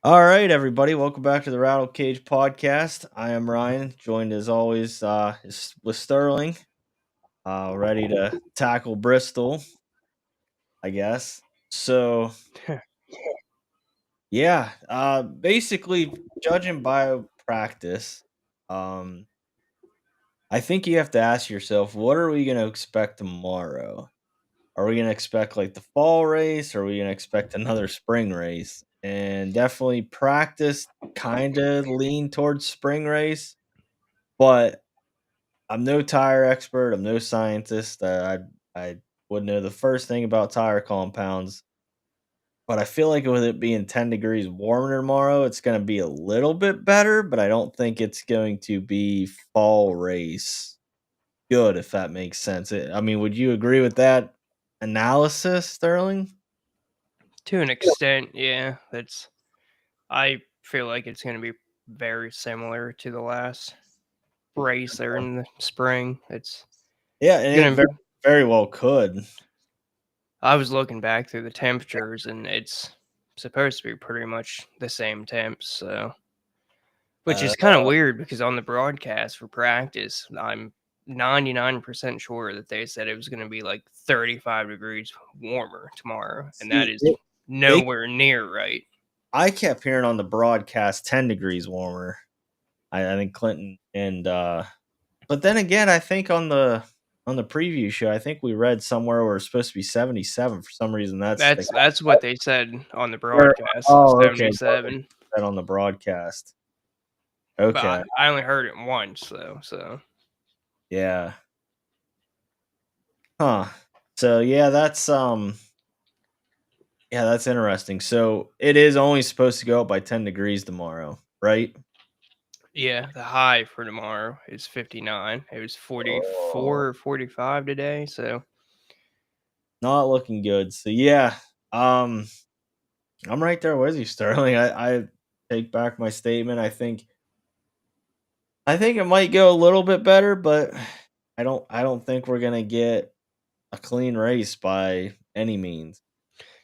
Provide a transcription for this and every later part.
All right, everybody, welcome back to the Rattle Cage podcast. I am Ryan, joined as always with Sterling, ready to tackle Bristol, I guess. So, yeah, basically, judging by practice, um, I think you have to ask yourself, what are we going to expect tomorrow? Are we going to expect like the fall race? Or are we going to expect another spring race? And definitely practice kind of lean towards spring race. But I'm no tire expert. I'm no scientist. I would know the first thing about tire compounds, but I feel like with it being 10 degrees warmer tomorrow, it's going to be a little bit better. But I don't think it's going to be fall race good, if that makes sense. I mean, would you agree with that analysis, Sterling? To an extent, yeah. That's I feel like it's going to be very similar to the last race there in the spring. It's Yeah, and it going to. very well could. I was looking back through the temperatures, and it's supposed to be pretty much the same temps. So, which Uh, is kind of weird because on the broadcast for practice, I'm 99% sure that they said it was going to be like 35 degrees warmer tomorrow, and that see, is they nowhere near right. I kept hearing on the broadcast 10 degrees warmer. I think Clinton and but then again, I think on the preview show, I think we read somewhere where it's supposed to be 77 for some reason. That's the That's what they said on the where. broadcast, Oh, okay. What they 77. said on the broadcast. But I, Okay. I only heard it once though, so Yeah. Huh. So yeah, that's interesting. So it is only supposed to go up by 10 degrees tomorrow, right? yeah, the high for tomorrow is 59. It was 44 Oh, or 45 today, so not looking good. So yeah, um I'm right there with you, Sterling. I take back my statement. I think it might go a little bit better, but I don't think we're gonna get a clean race by any means.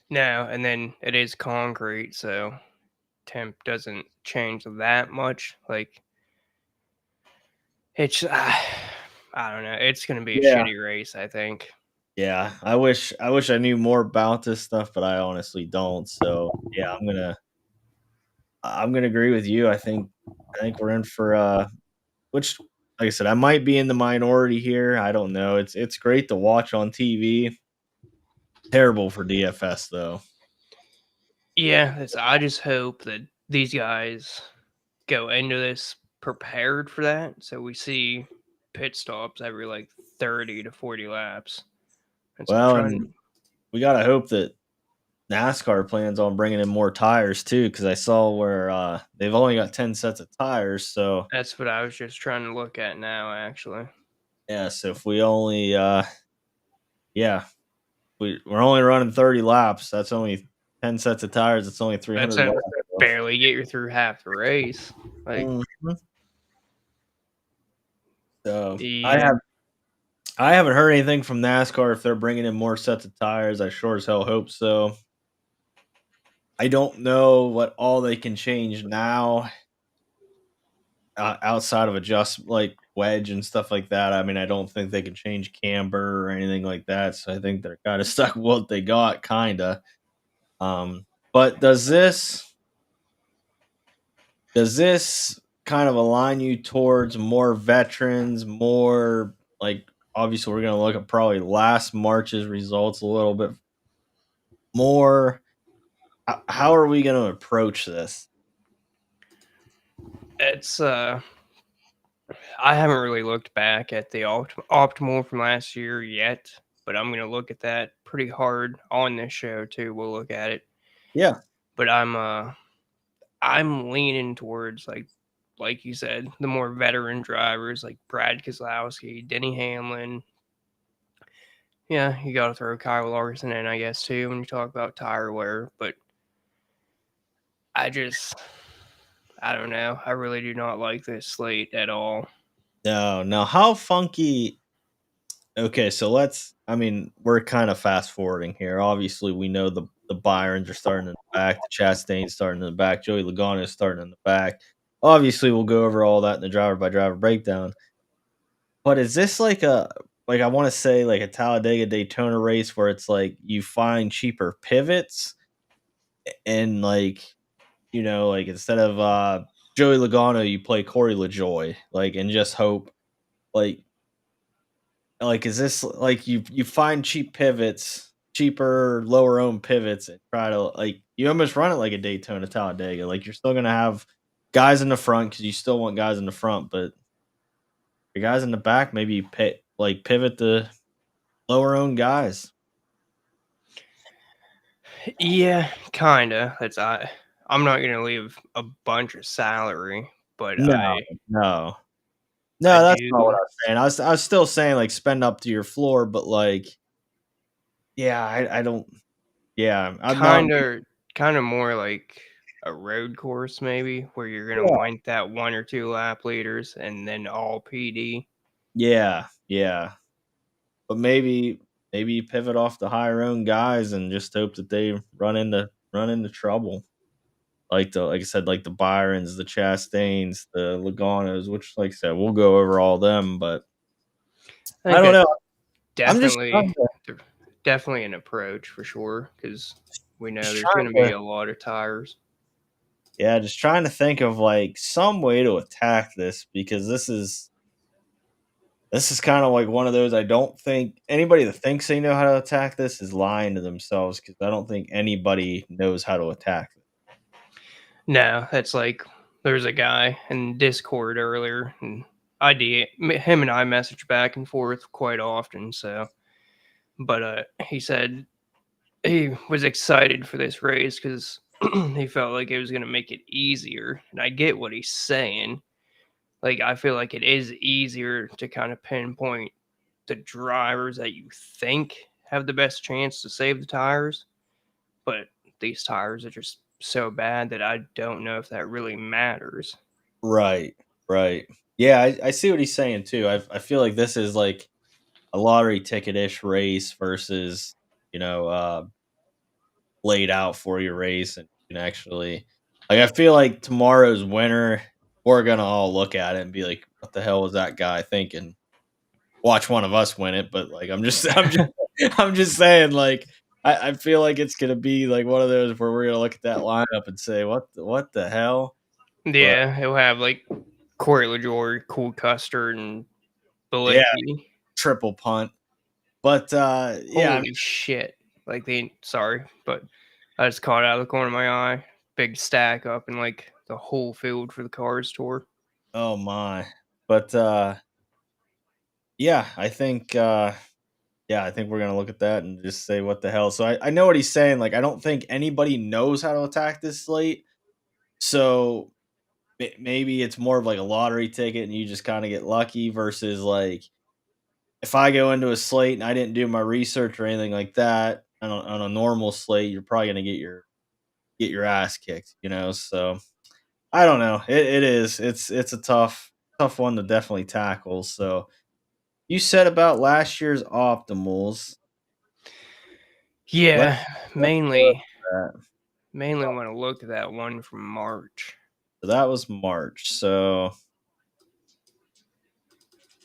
no, and then it is concrete, so temp doesn't change that much. Like it's I don't know. It's going to be a Yeah. shitty race, I think. Yeah. I wish I knew more about this stuff, but I honestly don't. So yeah, I'm gonna agree with you. I think we're in for which like I said, I might be in the minority here. I don't know. It's great to watch on TV. Terrible for DFS though. Yeah, I just hope that these guys go into this prepared for that. So we see pit stops every like 30 to 40 laps. And so I'm Well, trying and to. we gotta hope that NASCAR plans on bringing in more tires too, because I saw where they've only got 10 sets of tires. So That's what I was just trying to look at now, actually. yeah, so if we only yeah, we're only running 30 laps. That's only 10 sets of tires. It's only That's 300 a laps. barely get you through half the race. Like, Mhm. So yeah, I haven't heard anything from NASCAR if they're bringing in more sets of tires. I sure as hell hope so. I don't know what all they can change now outside of adjust like wedge and stuff like that. I mean, I don't think they can change camber or anything like that. So I think they're kind of stuck with what they got, kind of. But does this kind of align you towards more veterans, more like obviously we're going to look at probably last March's results a little bit more. How are we going to approach this? it's I haven't really looked back at the optimal from last year yet, but I'm gonna look at that pretty hard on this show too. We'll look at it, Yeah. but I'm leaning towards like you said, the more veteran drivers like Brad Keselowski, Denny Hamlin. Yeah, you got to throw Kyle Larson in, I guess, too, when you talk about tire wear. But I just, I don't know. I really do not like this slate at all. No, no. How funky. Okay, so I mean, we're kind of fast forwarding here. Obviously, we know the Byrons are starting in the back, the Chastain's starting in the back, Joey Logano is starting in the back. Obviously, we'll go over all that in the driver by driver breakdown. But is this like I want to say like a Talladega Daytona race where it's like you find cheaper pivots and like instead of Joey Logano, you play Corey LaJoy, like and just hope like is this like you find cheap pivots, cheaper, lower owned pivots and try to like you almost run it like a Daytona Talladega. Like you're still gonna have guys in the front because you still want guys in the front, but your guys in the back maybe pivot the lower owned guys. Yeah, kinda. I'm not gonna leave a bunch of salary, but No, I no. I No, that's not what do I was saying. I was still saying, like, spend up to your floor, but, like, yeah, I don't yeah, I'm not kinda more like a road course maybe, where you're gonna yeah, want that 1 or 2 lap leaders and then all PD. yeah, yeah, but maybe you pivot off the higher owned guys and just hope that they run into trouble. Like I said, like the Byrons, the Chastains, the Logano's, which, like I said, we'll go over all them, but I I think don't know. that's I'm just definitely trying to definitely an approach for sure, because we know just there's trying gonna be to a lot of tires. yeah, just trying to think of, like, some way to attack this because this is kinda like one of those I don't think anybody that thinks they know how to attack this is lying to themselves because I don't think anybody knows how to attack it. No, that's like there's a guy in Discord earlier, and him and I message back and forth quite often. So, but he said he was excited for this race because he felt like it was going to make it easier, and I get what he's saying. Like I feel like it is easier to kind of pinpoint the drivers that you think have the best chance to save the tires, but these tires are just so bad that I don't know if that really matters. Right, right. Yeah, I see what he's saying too. I feel like this is like a lottery ticket-ish race versus, you know, laid out for your race, and you can actually like, I feel like tomorrow's winner, we're gonna all look at it and be like, "What the hell was that guy thinking?" Watch one of us win it, but, like, I'm just saying, like, I feel like it's gonna be, like, one of those where we're gonna look at that lineup and say, "What the hell?" But, Yeah, he'll have like Corey LaJoy, Cool Custard, and yeah, Balecki. triple punt. But, yeah, I mean Holy shit! Like they, sorry, but I just caught out of the corner of my eye. Big stack up in like the whole field for the Cars tour. oh my. But, yeah, I think we're gonna look at that and just say, "What the hell?" So I know what he's saying, like, I don't think anybody knows how to attack this slate, so maybe it's more of like a lottery ticket and you just kinda get lucky versus, like, if I go into a slate and I didn't do my research or anything like that, on a normal slate, you're probably gonna get your ass kicked, so, I don't know. It is. It's a tough one to definitely tackle, so you said about last year's optimals. Let's Yeah, let's go mainly over that. mainly want to look at that one from March. So that was March, so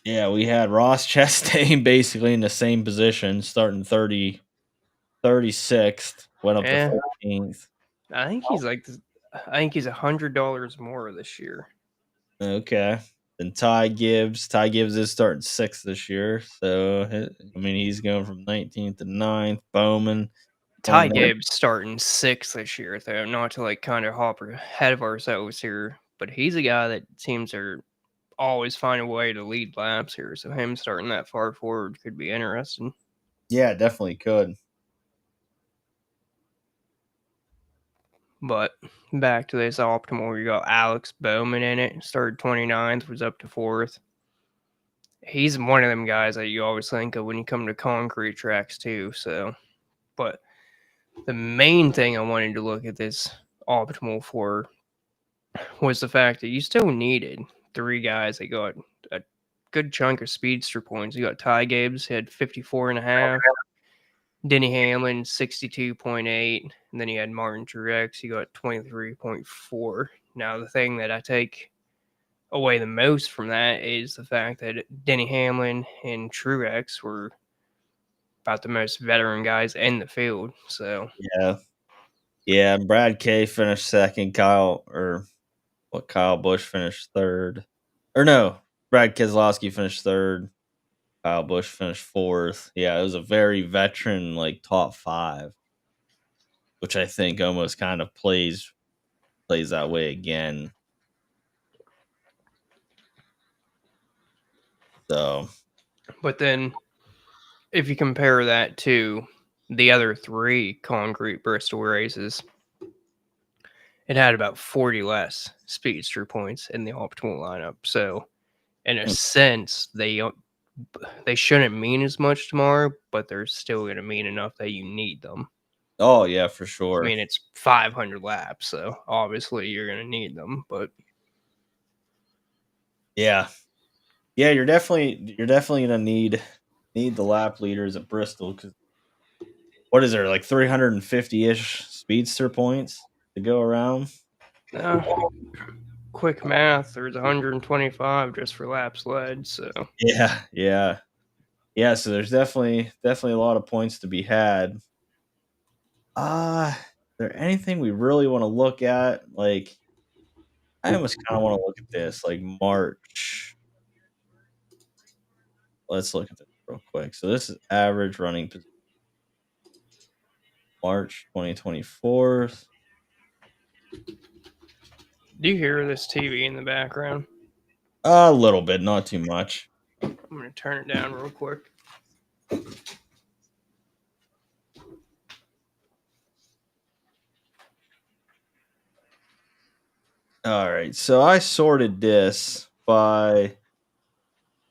yeah, we had Ross Chastain basically in the same position, starting 36th, went up to Yeah, 13th. I think he's like I think he's $100 more this year. Okay. Then Ty Gibbs is starting 6th this year, so, I mean, he's going from 19th to 9th. Ty Bowman Gibbs starting sixth this year, though. Not to like kind of hop ahead of ourselves here, but he's a guy that seems to always find a way to lead laps here. So him starting that far forward could be interesting. yeah, definitely could. But back to this optimal, you got Alex Bowman in it. Started 29th, was up to fourth. He's one of them guys that you always think of when you come to concrete tracks too. So, but the main thing I wanted to look at this optimal for was the fact that you still needed three guys that got a good chunk of speedster points. You got Ty Gibbs, he had 54 and a half. Denny Hamlin 62.8, and then you had Martin Truex. He got 23.4. Now the thing that I take away the most from that is the fact that Denny Hamlin and Truex were about the most veteran guys in the field. So Yeah. Yeah, Brad K finished second, Kyle Busch finished third. Or no, Brad Keselowski finished third, Kyle Busch finished fourth. Yeah, it was a very veteran, like, top 5, which I think almost kind of plays that way again. So, but then if you compare that to the other 3 concrete Bristol races, it had about 40 less speedster points in the optimal lineup. So in a mm, sense, they shouldn't mean as much tomorrow, but they're still going to mean enough that you need them. oh, yeah, for I sure. mean, it's 500 laps, so obviously you're going to need them. But Yeah. Yeah, you're definitely gonna need the lap leaders at Bristol because what is there, like 350-ish speedster points to go around? uh, quick math, there's 125 just for laps led. So Yeah, yeah. Yeah, so there's definitely a lot of points to be had. Is there anything we really wanna look at? Like, I almost kinda wanna look at this, like, March. Let's look at this real quick. So this is average running position, March 2024. do you hear this TV in the background? A little bit, not too much. I'm going to turn it down real quick. Alright, so I sorted this by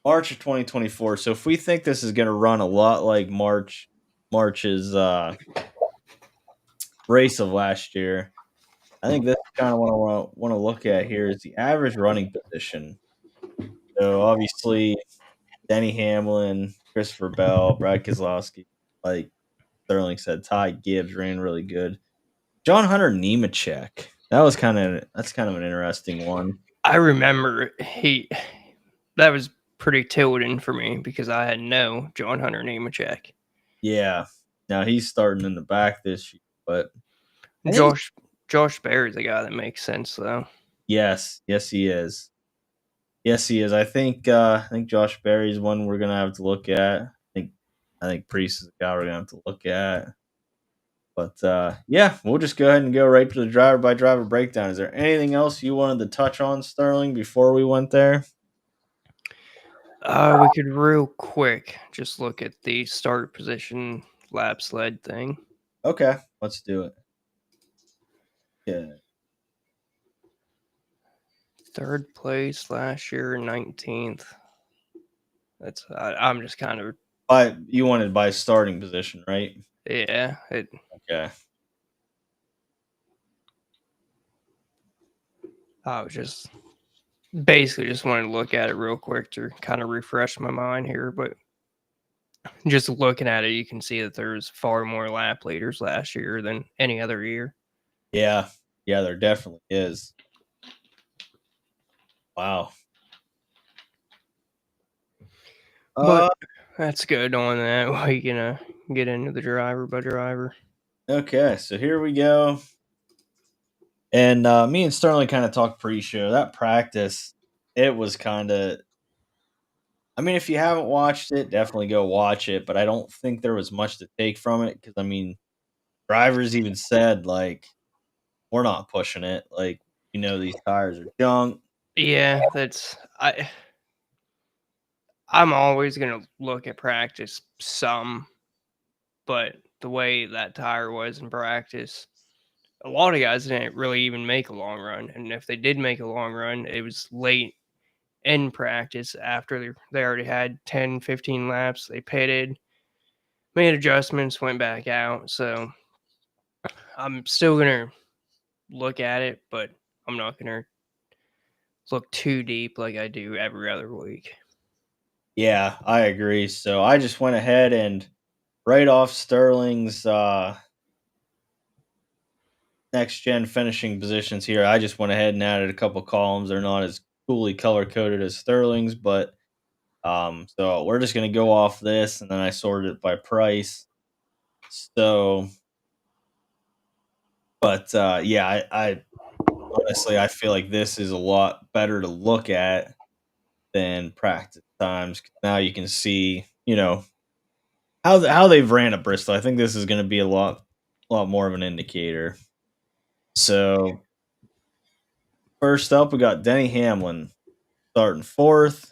March of 2024. So if we think this is gonna run a lot like March's, race of last year, I think this kinda what I wanna look at here is the average running position. So, obviously, Denny Hamlin, Christopher Bell, Brad Keselowski, like Sterling said, Ty Gibbs ran really good. John Hunter Nemechek, that's kind of an interesting one. I remember that was pretty tilting for me because I had no John Hunter Nemechek. Yeah. Now he's starting in the back this year, but I think Josh Berry's a guy that makes sense though. yes, he is. Yes, he is. I think Josh Berry's one we're gonna have to look at. I think Priest is a guy we're gonna have to look at. But yeah, we'll just go ahead and go right to the driver by driver breakdown. Is there anything else you wanted to touch on, Sterling, before we went there? We could real quick just look at the start position lap sled thing. Okay, let's do it. Yeah. Third place last year, 19th. I'm just kind of You wanted by starting position, right? yeah. Okay. I was just basically just wanted to look at it real quick to kind of refresh my mind here, but just looking at it, you can see that there's far more lap leaders last year than any other year. Yeah. Yeah, there definitely is. Wow. But Uh that's good on that. We can get into the driver by driver. okay, so here we go. And me and Sterling kind of talked pre-show. That practice, it was kind of. I mean, if you haven't watched it, definitely go watch it. But I don't think there was much to take from it because I mean, drivers even said like, "We're not pushing it. Like, these tires are junk." Yeah, I'm always gonna look at practice some, but the way that tire was in practice, a lot of guys didn't really even make a long run, and if they did make a long run, it was late in practice after they already had 10, 15 laps. They pitted, made adjustments, went back out. So I'm still gonna look at it, but I'm not gonna look too deep like I do every other week. Yeah, I agree. So I just went ahead and right off Sterling's next gen finishing positions here, I just went ahead and added a couple columns. They're not as coolly color coded as Sterling's, but so we're just gonna go off this, and then I sorted it by price. So, but yeah, I honestly I feel like this is a lot better to look at than practice times. 'Cause now you can see, how they've ran at Bristol. I think this is going to be a lot more of an indicator. So first up, we got Denny Hamlin starting fourth,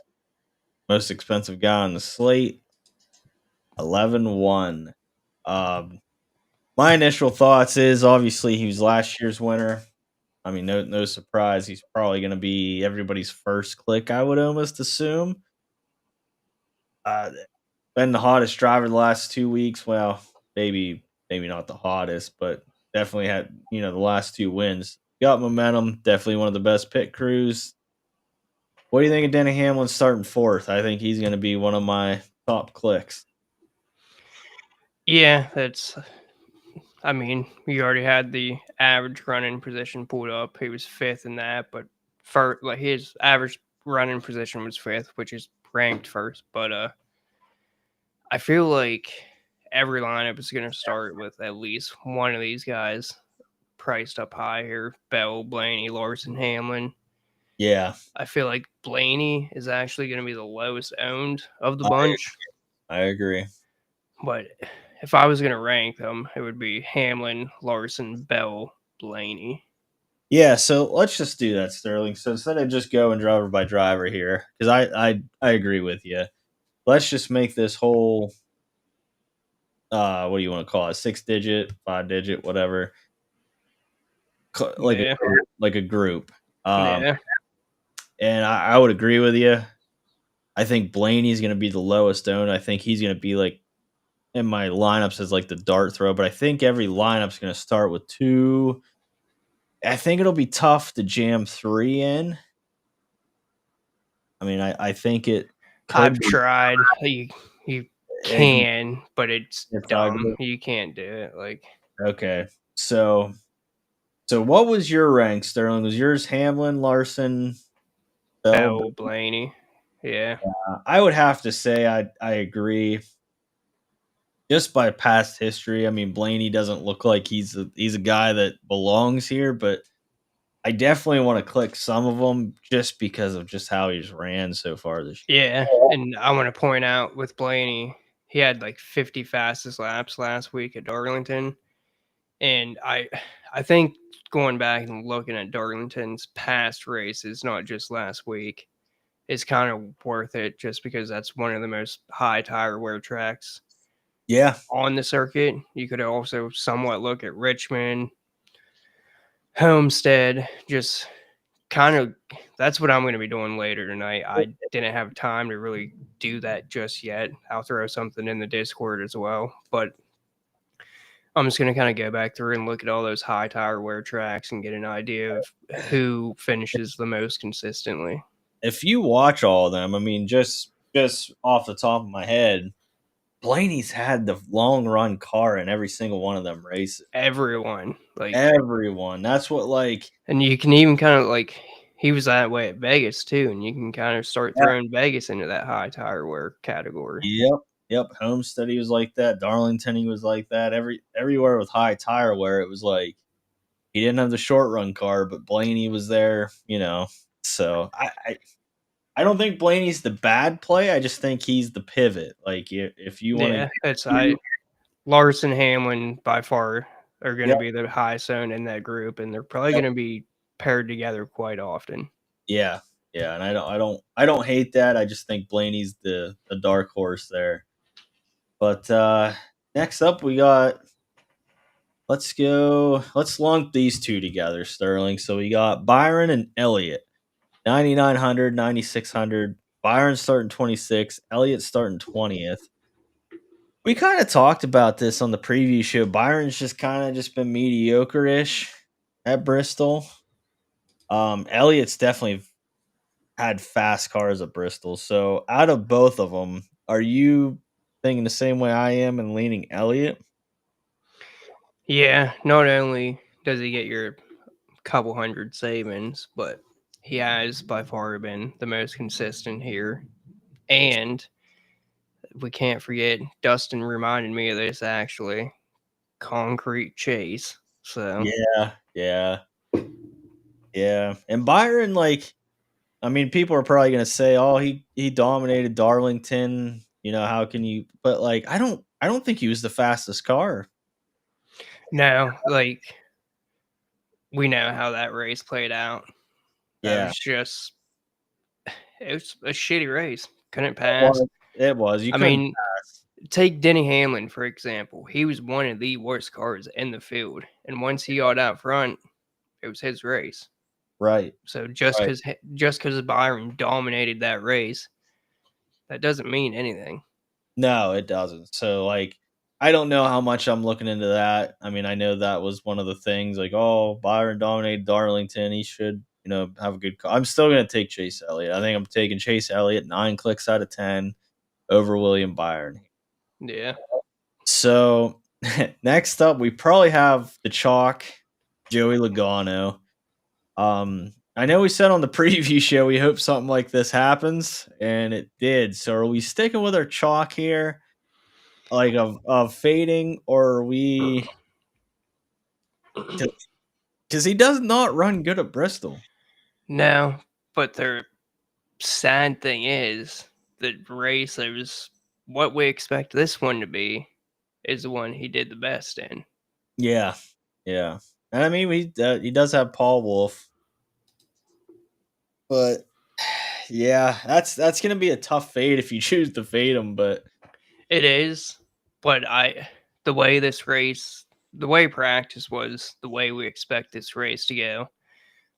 most expensive guy on the slate, 11-1. Um, my initial thoughts is obviously he was last year's winner. I mean, no surprise. He's probably going to be everybody's first click, I would almost assume. Been the hottest driver the last 2 weeks. Well, maybe not the hottest, but definitely had the last two wins. Got momentum. Definitely one of the best pit crews. What do you think of Denny Hamlin starting fourth? I think he's going to be one of my top clicks. Yeah, that's. I mean, we already had the average running position pulled up. He was fifth in that, but for like his average running position was fifth, which is ranked first. But I feel like every lineup is going to start with at least one of these guys priced up high here: Bell, Blaney, Larson, Hamlin. Yeah, I feel like Blaney is actually going to be the lowest owned of the I bunch. I agree. But if I was going to rank them, it would be Hamlin, Larson, Bell, Blaney. Yeah, so let's just do that, Sterling. So instead of just going driver by driver here, because I agree with you. Let's just make this whole what do you want to call it? 6 digit, 5 digit, whatever, like a Yeah, like a group. Um, yeah, and I would agree with you. I think Blaney's going to be the lowest owned. I think he's going to be like in my lineups as like the dart throw, but I think every lineup's going to start with two. I think it'll be tough to jam three in. I mean, I think it could I've be. tried. You It, can, but it's it's dumb. ugly. You can't do it. Like Okay, so what was your rank, Sterling? Was yours Hamlin, Larson, Bell? Bell, Blaney. Yeah, I would have to say I agree. Just by past history, I mean Blaney doesn't look like he's a guy that belongs here, but I definitely want to click some of them just because of just how he's ran so far this yeah. And I want to point out with Blaney, he had like 50 fastest laps last week at Darlington. And I think going back and looking at Darlington's past races, not just last week, is kind of worth it just because that's one of the most high tire wear tracks year. on the circuit. You could also somewhat look at Richmond, Homestead, just kind of that's what I'm going to be doing later tonight. I didn't have time to really do that just yet. I'll throw something in the Discord as well, but I'm just going to kind of go back through and look at all those high tire wear tracks and get an idea of who finishes the most consistently. If you watch all of them, I mean, just off the top of my head, Blaney's had the long run car in every single one of them races. Everyone, like, Everyone. That's what like and you can even kind of like he was that way at Vegas too, and you can kind of start yeah. throwing Vegas into that high tire wear category. Yep. Yep. Homestead he was like that. Darlington he was like that. Everywhere with high tire wear, it was like he didn't have the short run car, but Blaney was there. So I don't think Blaney's the bad play. I just think he's the pivot. Like if you want to, Yeah, it's I Larson, Hamlin by far are going to yep, be the highest zone in that group, and they're probably yep, going to be paired together quite often. yeah, yeah. And I don't hate that. I just think Blaney's the dark horse there. But next up we got let's lump these two together, Sterling. So we got Byron and Elliott. 9,900, 9,600. Byron starting 26, Elliott starting 20th. We kind of talked about this on the preview show. Byron's just kind of just been mediocre-ish at Bristol. Elliott's definitely had fast cars at Bristol. So out of both of them, are you? thinking the same way I am and leaning Elliott? Yeah, not only does he get your couple hundred savings, but he has by far been the most consistent here. And we can't forget, Dustin reminded me of this actually. Concrete Chase. So Yeah, yeah, yeah. And Byron, like, I mean, people are probably gonna say, "Oh, he dominated Darlington." You know, how can you? But like, I don't think he was the fastest car. now, like, we know how that race played out. That Yeah, was just it was a shitty race. Couldn't it pass. was. It was. You I couldn't mean, pass. take Denny Hamlin for example. He was one of the worst cars in the field, and once he got out front, it was his race. Right. So Right. just because Byron dominated that race, that doesn't mean anything. No, it doesn't. So, like, I don't know how much I'm looking into that. I mean, I know that was one of the things, like, oh, Byron dominated Darlington. He should, have a good car. I'm still going to take Chase Elliott. I think I'm taking Chase Elliott 9 clicks out of 10 over William Byron. Yeah. So, next up, we probably have the chalk, Joey Logano. I know we said on the preview show we hope something like this happens, and it did. So, are we sticking with our chalk here? Like, of fading, or are we, because he does not run good at Bristol. No, but the sad thing is the race that was what we expect this one to be is the one he did the best in. Yeah, yeah. And I mean, he does have Paul Wolf, but yeah, that's gonna be a tough fade if you choose to fade him. But It is, but the way this race, the way practice was, the way we expect this race to go,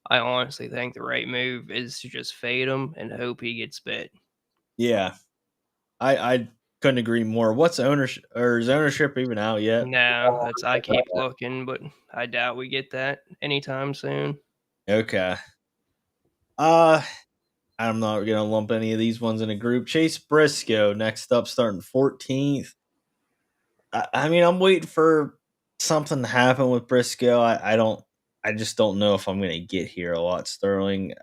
I honestly think the right move is to just fade him and hope he gets bit. yeah, I couldn't agree more. What's ownership, or is ownership even out yet? No, that's I keep looking, but I doubt we get that anytime soon. Okay. Uh, I'm not gonna lump any of these ones in a group. Chase Briscoe next up, starting 14th. I mean, I'm waiting for something to happen with Briscoe. I just don't know if I'm gonna get here a lot, Sterling.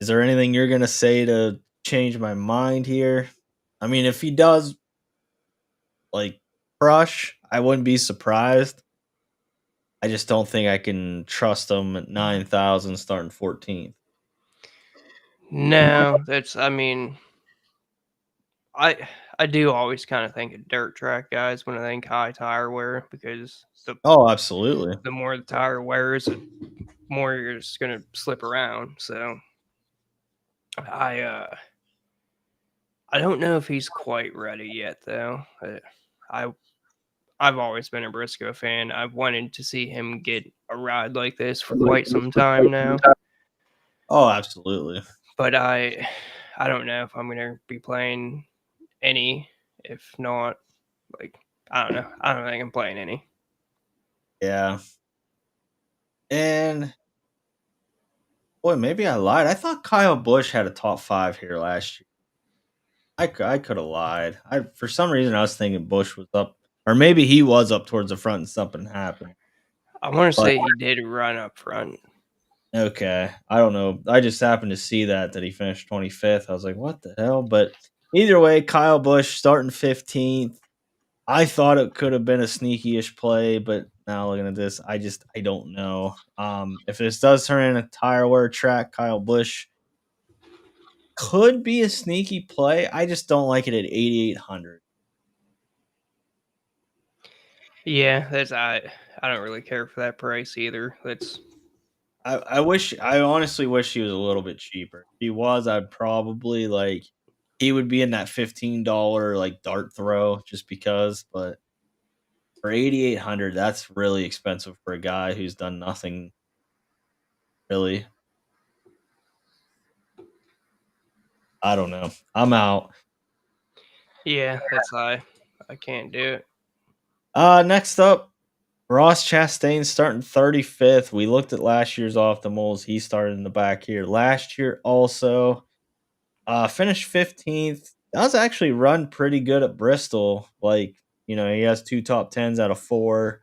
Is there anything you're gonna say to change my mind here? I mean, if he does, like, crush, I wouldn't be surprised. I just don't think I can trust him at 9,000 starting 14th. No, that's I mean, I I do always kind of think of dirt track guys when I think high tire wear because Oh, absolutely. the more the tire wears, the more you're just gonna slip around. So I uh I don't know if he's quite ready yet though. I I've always been a Briscoe fan. I've wanted to see him get a ride like this for quite some time now. Oh, absolutely. But I don't know if I'm gonna be playing any. If not, like I don't know. I don't think I'm playing any. Yeah. And boy, maybe I lied. I thought Kyle Busch had a top 5 here last year. I could have lied. I For some reason I was thinking Bush was up, or maybe he was up towards the front and something happened. I want to But say he did run up front. okay, I don't know. I just happened to see that he finished 25th. I was like, what the hell? But either way, Kyle Busch starting 15th. I thought it could have been a sneaky-ish play, but now looking at this, I don't know. If this does turn in a tire wear track, Kyle Busch could be a sneaky play. I just don't like it at 8,800. Yeah, that's I don't really care for that price either. That's I honestly wish he was a little bit cheaper. If he was, I'd probably, like, he would be in that $15 like dart throw just because, but for 8,800, that's really expensive for a guy who's done nothing really. I don't know. I'm out. yeah, that's I can't do it. Next up, Ross Chastain starting 35th. We looked at last year's optimals. He started in the back here last year also. Finished 15th. does actually run pretty good at Bristol. Like, he has 2 top 10s out of 4.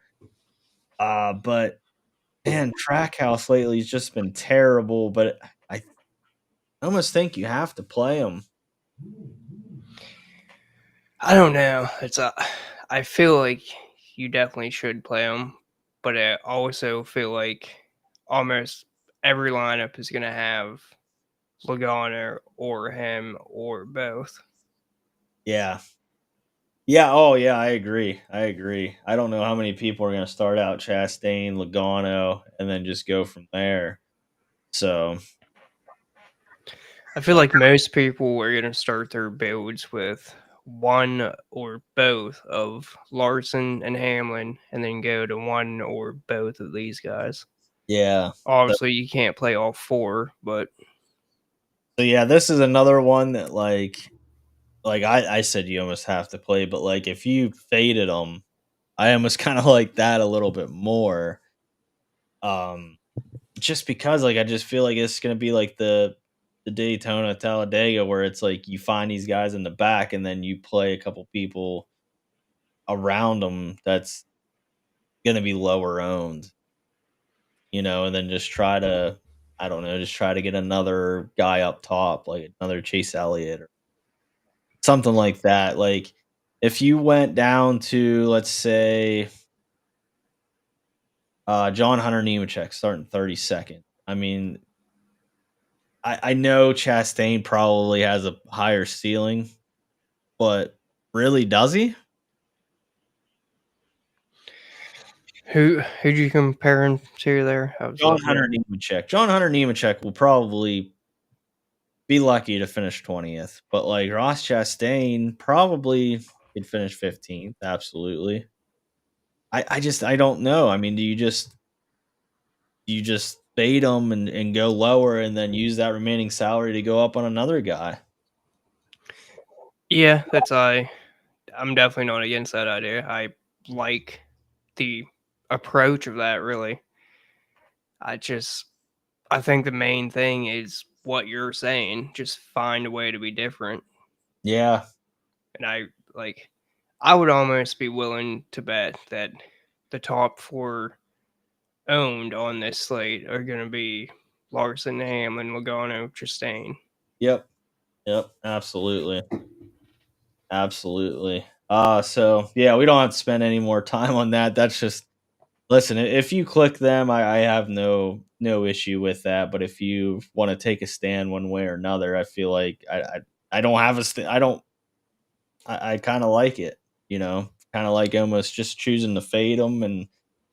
But man, Trackhouse lately has just been terrible, but I almost think you have to play him. I don't know. I feel like you definitely should play him, but I also feel like almost every lineup is gonna have Logano or him or both. Yeah. Yeah, oh yeah, I agree. I agree. I don't know how many people are gonna start out Chastain, Logano, and then just go from there. So, I feel like most people are gonna start their builds with one or both of Larson and Hamlin, and then go to one or both of these guys. yeah. So Obviously, you can't play all four, but so yeah, this is another one that I said you almost have to play, but like if you faded them, I almost kind of like that a little bit more. Um, just because like I just feel like it's gonna be like the Daytona Talladega where it's like you find these guys in the back and then you play a couple people around them that's gonna be lower owned, and then just try to I don't know, just try to get another guy up top, like another Chase Elliott or something like that. Like if you went down to let's say John Hunter Nemechek starting 32nd. I mean, I know Chastain probably has a higher ceiling, but really does he? who'd you compare him to there? I was John looking at. Hunter Nemechek. John Hunter Nemechek will probably be lucky to finish 20th, but like Ross Chastain probably could finish 15th. Absolutely. I don't know. I mean, do you just fade them and go lower and then use that remaining salary to go up on another guy? Yeah, I'm definitely not against that idea. I like the approach of that. Really, I just I think the main thing is what you're saying. Just find a way to be different, Yeah, and I would almost be willing to bet that the top four owned on this slate are going to be Larson, Hamlin, Logano, Chastain. yep, yep, absolutely. Absolutely. So yeah, we don't have to spend any more time on that. That's just listen, if you click them, I have no issue with that. But if you want to take a stand one way or another, I feel like I don't have I don't I kind of like it, kind of like almost just choosing to fade them and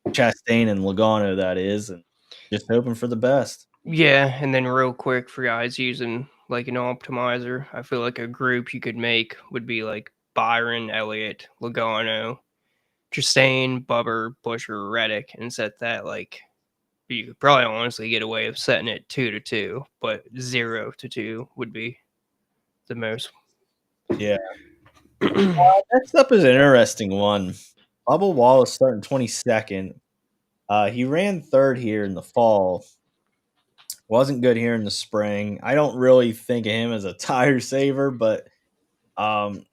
Chastain and Logano that is, and just hoping for the best. Yeah, and then real quick for guys using like an optimizer, I feel like a group you could make would be like Byron, Elliott, Logano, Chastain, Bubber, Busher, Reddick, and set that like you could probably honestly get away with setting it 2-2, but 0-2 would be the most. Yeah. Next up is an interesting one. Bubba Wallace starting 22nd. He ran third here in the fall. Wasn't good here in the spring. I don't really think of him as a tire saver, but um,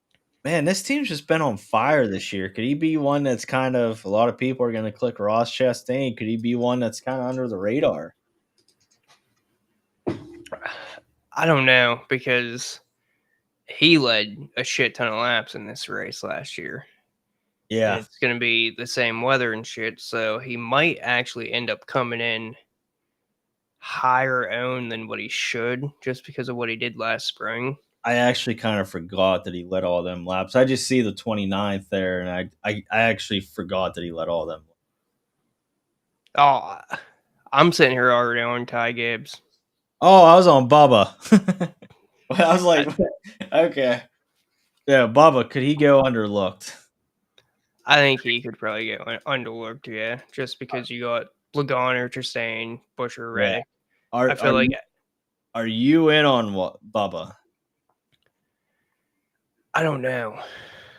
man, this team's just been on fire this year. Could he be one that's kind of a lot of people are going to click Ross Chastain? Could he be one that's kind of under the radar? I don't know because he led a shit ton of laps in this race last year. And Yeah, it's going to be the same weather and shit. So he might actually end up coming in higher owned than what he should just because of what he did last spring. I actually kind of forgot that he led all them laps. I just see the 29th there, and I actually forgot that he led all them. Oh, I'm sitting here already on Ty Gibbs. Oh, I was on Bubba. I was I, like, okay, yeah, Bubba. Could he go underlooked? I think he could probably get underlooked, yeah, just because you got Logano, Tristain, Busher, Yeah. Reddick. I Are feel are like you are you in on what Bubba? I don't know.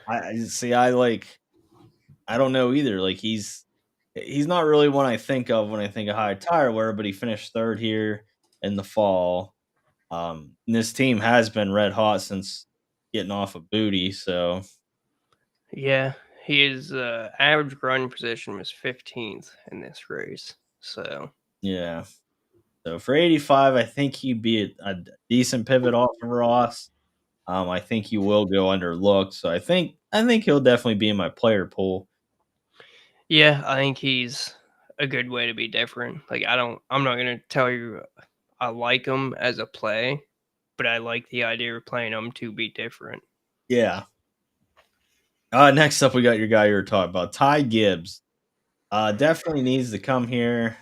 I see. I don't know either. Like he's not really one I think of when I think of high tire wear, but he finished third here in the fall. And this team has been red hot since getting off a booty. So Yeah, his average run position was 15th in this race. So yeah. So for 85, I think he'd be a decent pivot off of Ross. I think he will go underlooked. So I think he'll definitely be in my player pool. yeah, I think he's a good way to be different. Like I'm not gonna tell you I like him as a play, but I like the idea of playing him to be different. Yeah. Next up, we got your guy you were talking about, Ty Gibbs. Definitely needs to come here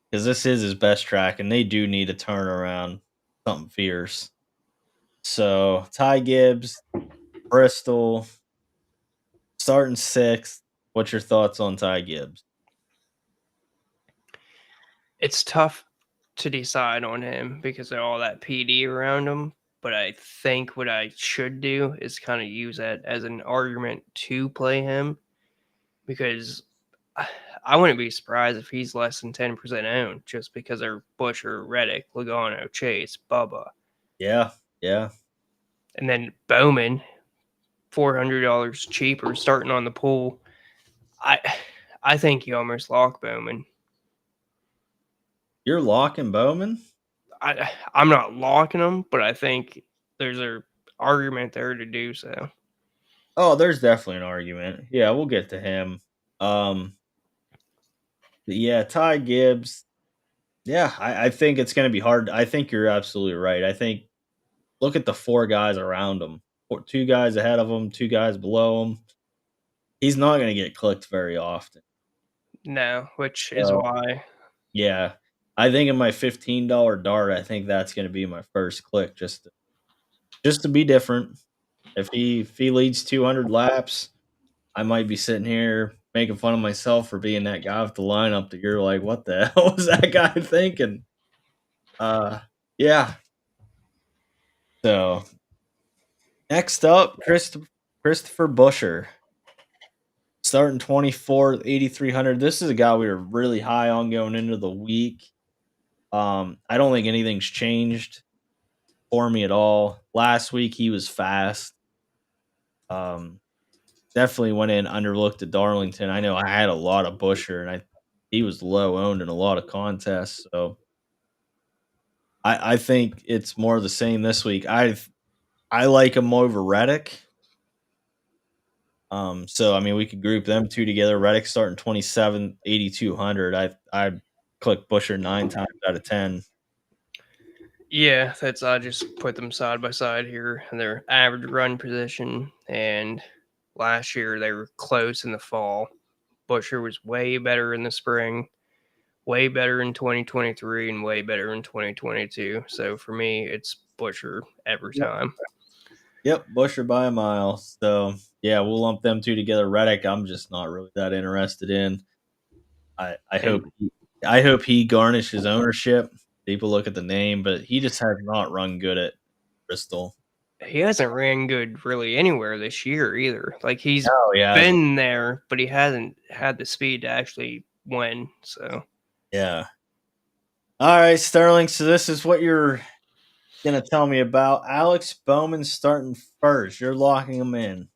because this is his best track, and they do need to turn around something fierce. So Ty Gibbs, Bristol, starting sixth. What's your thoughts on Ty Gibbs? It's tough to decide on him because of all that PD around him. But I think what I should do is kind of use that as an argument to play him because I wouldn't be surprised if he's less than 10% owned just because they're Busher, Reddick, Logano, Chase, Bubba. Yeah, yeah. And then Bowman, $400 cheaper starting on the pool. I I think you almost lock Bowman. You're locking Bowman? I'm not locking them, but I think there's a argument there to do so. Oh, there's definitely an argument. Yeah, we'll get to him. Um, yeah, Ty Gibbs. Yeah, I think it's going to be hard. I think you're absolutely right. I think look at the four guys around him, two guys ahead of him, two guys below him. He's not going to get clicked very often. No, which is So why. yeah, I think in my $15 dart, I think that's going to be my first click, just to be different. If he leads 200 laps, I might be sitting here making fun of myself for being that guy with the lineup that you're like, what the hell was that guy thinking? Uh, yeah. So next up, Christopher Busher, starting 24th, 8,300. This is a guy we were really high on going into the week. I don't think anything's changed for me at all. Last week he was fast. Um, Definitely went in underlooked at Darlington. I know I had a lot of Busher, and he was low owned in a lot of contests. So I think it's more of the same this week. I like him over Reddick. So I mean we could group them two together. Reddick starting 27, 8,200. I click Busher 9 times out of 10. Yeah, that's I just put them side by side here and their average run position. And last year they were close in the fall. Busher was way better in the spring, way better in 2023, and way better in 2022. So for me, it's Busher every Yep. time. Yep, Busher by a mile. So yeah, we'll lump them two together. Reddick, I'm just not really that interested in. I hope And I hope he garnishes ownership. People look at the name, but he just has not run good at Bristol. he hasn't ran good really anywhere this year either. Like he's Oh yeah, been there, but he hasn't had the speed to actually win. So yeah. All right, Sterling. So this is what you're gonna tell me about. Alex Bowman starting first. You're locking him in.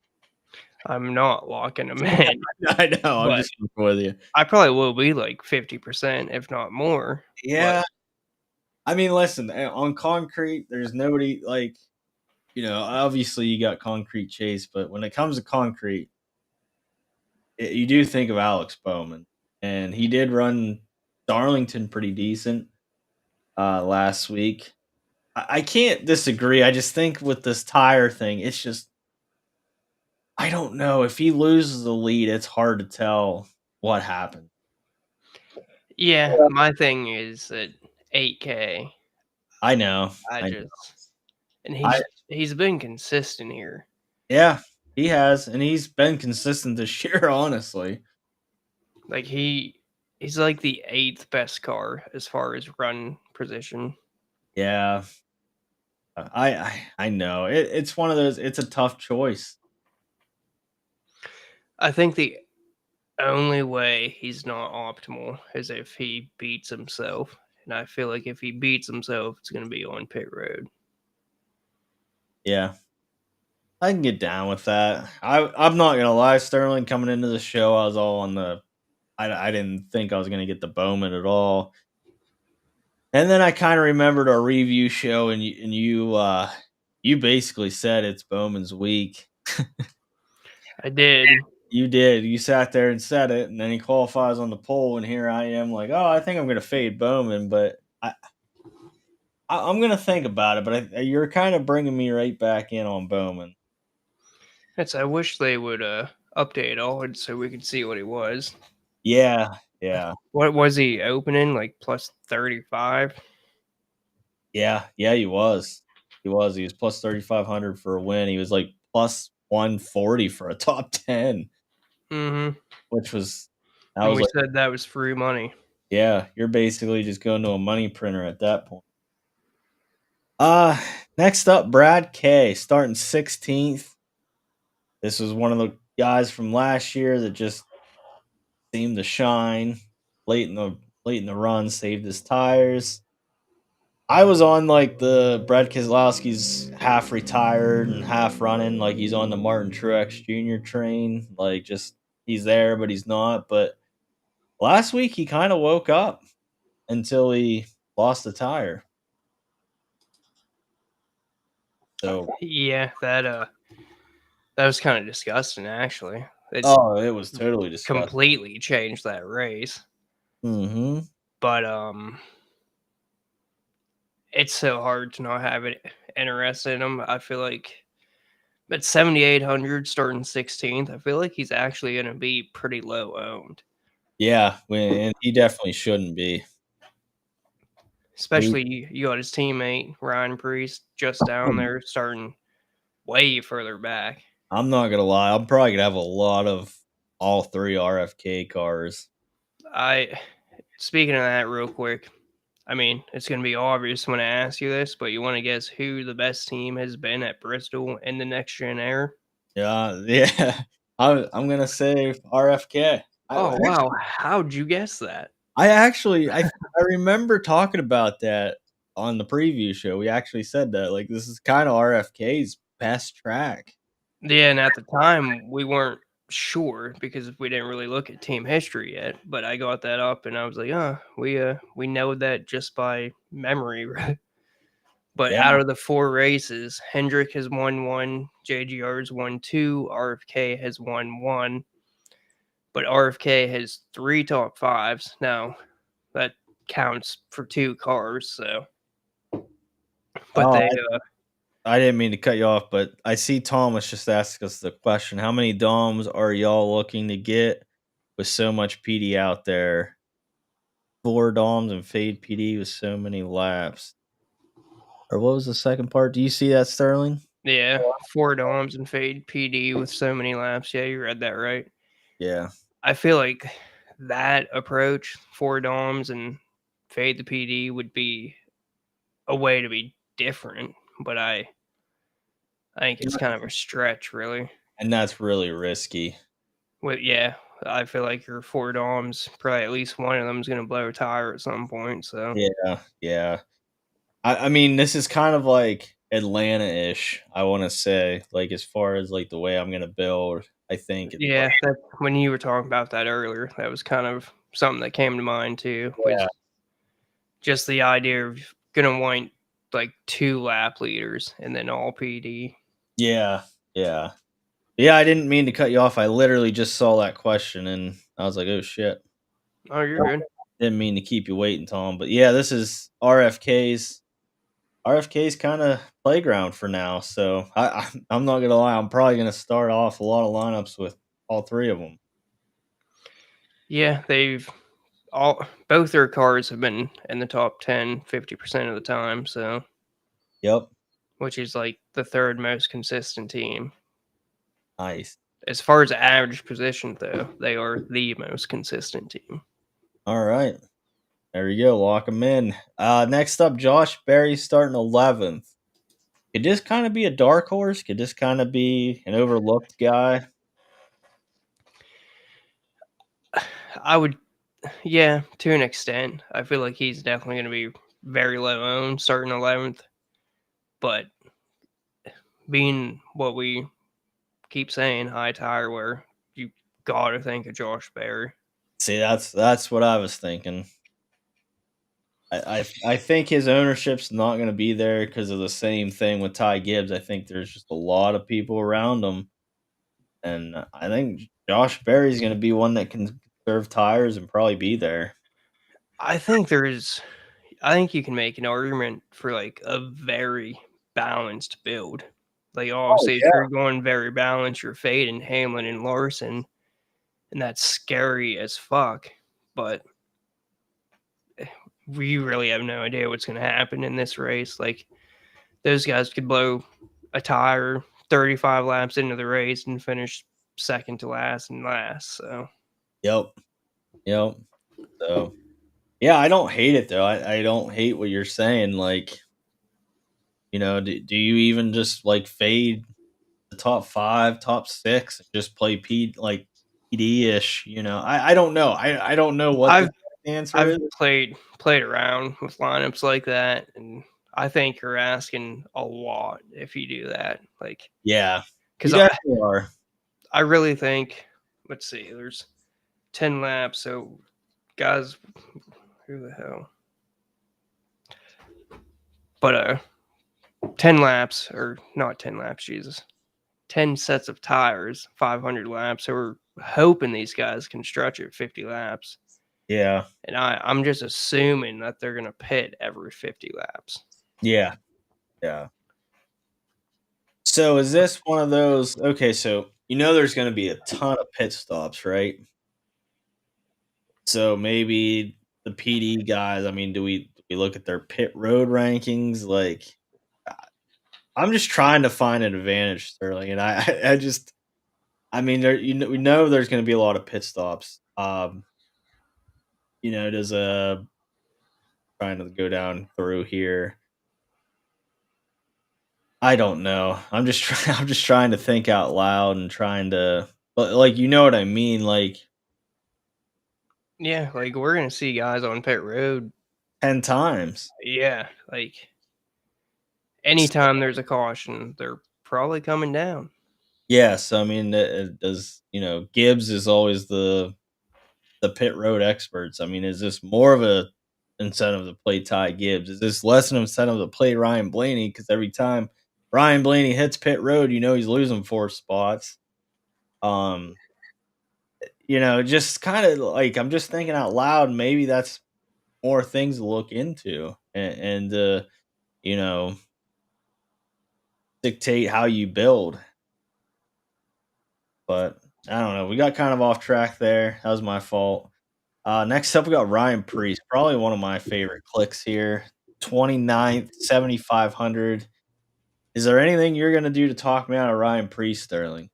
I'm not locking him in, I know. I'm but just fucking with you. I probably will be like 50%, if not more. But Yeah. I mean, listen. On concrete, there's nobody like Obviously, you got concrete chase, but when it comes to concrete, you do think of Alex Bowman, and he did run Darlington pretty decent last week. I can't disagree. I just think with this tire thing, it's just I don't know if he loses the lead. It's hard to tell what happened. yeah, my thing is that 8K. I know. I I just and I he's been consistent here. yeah, he has, and he's been consistent this year. Honestly, Like he's like the eighth best car as far as run position. yeah. I know it's one of those. It's a tough choice. I think the only way he's not optimal is if he beats himself. And I feel like if he beats himself, it's going to be on pit road. Yeah. I can get down with that. I'm not gonna lie, Sterling coming into the show, I was all on the. I didn't think I was gonna get the Bowman at all, and then I kind of remembered our review show, and you basically said it's Bowman's week. I did. You did. You sat there and said it, and then he qualifies on the poll, and here I am, like, oh, I think I'm gonna fade Bowman, but I'm gonna think about it. But you're kind of bringing me right back in on Bowman. I wish they would update all it so we could see what he was. Yeah, yeah. What was he opening like plus 35? Yeah, he was. He was plus 3,500 for a win. He was like plus 140 for a top 10, Mm-hmm. which was I And was we like, said that was free money. yeah, you're basically just going to a money printer at that point. Uh Next up, Brad K starting 16th. This was one of the guys from last year that just seemed to shine late in the late in the run, saved his tires. I was on like the Brad Keselowski's half retired and half running, like he's on the Martin Truex Jr. train, like just he's there but he's not. But last week he kind of woke up until he lost the tire. So Yeah, that was kind of disgusting actually. It oh, it was totally disgusting. completely changed that race. Mm-hmm. But it's so hard to not have it interested in him. I feel like at 7,800 starting 16th, I feel like he's actually going to be pretty low owned. Yeah, and he definitely shouldn't be. He, Especially you got his teammate Ryan Priest just down there starting way further back. I'm not gonna lie, I'm probably gonna have a lot of all three RFK cars. I Speaking of that real quick, I mean, it's going to be obvious when I ask you this, but you want to guess who the best team has been at Bristol in the next gen era? Yeah, yeah. I'm gonna say RFK. Oh wow, how'd you guess that? I remember talking about that on the preview show. We actually said that like this is kind of RFK's best track. Yeah, and at the time we weren't sure because we didn't really look at team history yet. But I got that up and I was like, oh, we know that just by memory, right? But Yeah. out of the four races, Hendrick has won one, JGR's won two, RFK has won one, but RFK has three top fives. Now that counts for two cars, so but Oh, they I didn't mean to cut you off, but I see Thomas just asked us the question: How many DOMs are y'all looking to get with so much PD out there? 4 DOMs and fade PD with so many laps. Or what was the second part? Do you see that, Sterling? yeah, four DOMs and fade PD with so many laps. Yeah, you read that right. Yeah. I feel like that approach, four DOMs and fade the PD would be a way to be different, but I think it's kind of a stretch, really. And that's really risky. Yeah, I feel like your four DOMs, probably at least one of them is going to blow a tire at some point. So Yeah, yeah. I mean, this is kind of like Atlanta-ish, I wanna say, like, as far as, like, the way I'm gonna build, I think it's like yeah, that when you were talking about that earlier, that was kind of something that came to mind too. yeah, Was just the idea of going to want like two lap leaders and then all PD. yeah, yeah. Yeah, I didn't mean to cut you off, I literally just saw that question, and I was like, "Oh, shit." Oh, you're good. Didn't mean to keep you waiting, Tom, but yeah, this is RFK's kinda playground for now, so I'm not gonna lie, I'm probably gonna start off a lot of lineups with all 3 of them. Yeah, they've all both their cars have been in the top 10, 50% of the time, so Yep, which is like the third most consistent team. nice. As far as average position though, they are the most consistent team. Alright. There you go, lock him in. Next up, Josh Berry starting 11th. Could this kinda be a dark horse? Could this kinda be an overlooked guy? I would yeah, to an extent. I feel like he's definitely going to be very low owned starting 11th, but being what we keep saying, high tire wear, you gotta think of Josh Berry. See, that's what I was thinking. I think his ownership's not gonna be there because of the same thing with Ty Gibbs. I think there's just a lot of people around him, and I think Josh Berry's gonna be one that can serve tires and probably be there. I think there's I think you can make an argument for like a very balanced build. Like Oh, obviously if yeah. you're going very balanced, you're fading Hamlin and Larson, and that's scary as fuck. But we really have no idea what's gonna happen in this race. Like those guys could blow a tire 35 laps into the race and finish second to last and last. So Yep. Yep. So, yeah, I don't hate it though. I don't hate what you're saying. Like, do you even just like fade the top five, top six, and just play PD ish? I don't know. I don't know what the I've correct answer I've is. played around with lineups like that, and I think you're asking a lot if you do that. Like, Yeah, you because definitely are. I really think, let's see, there's 10 laps, so guys, who the hell? But 10 laps or not 10 laps, Jesus, 10 sets of tires, 500 laps. So we're hoping these guys can stretch it 50 laps, Yeah, and I'm just assuming that they're gonna pit every 50 laps. yeah, yeah. So is this one of those? Okay, so there's going to be a ton of pit stops, right? So maybe the PD guys. I mean, do we look at their pit road rankings? Like, I'm just trying to find an advantage, Sterling, and I just, I mean, we know there's going to be a lot of pit stops. Does a trying to go down through here. I don't know. I'm just trying. I'm just trying to think out loud and trying to, but like, you know what I mean? Like Yeah, like we're gonna see guys on pit road. 10 times. Yeah, like anytime there's a caution, they're probably coming down. Yes, I mean, it does. Gibbs is always the pit road experts. I mean, is this more of a incentive to play Ty Gibbs? Is this less an incentive to play Ryan Blaney? Because every time Ryan Blaney hits pit road, he's losing 4 spots. Um, just kind of like I'm just thinking out loud. Maybe that's more things to look into and you know dictate how you build. But I don't know. We got kind of off track there. That was my fault. Next up, we got Ryan Priest, probably one of my favorite clicks here. 29th, 7,500. Is there anything you're going to do to talk me out of Ryan Priest, Sterling?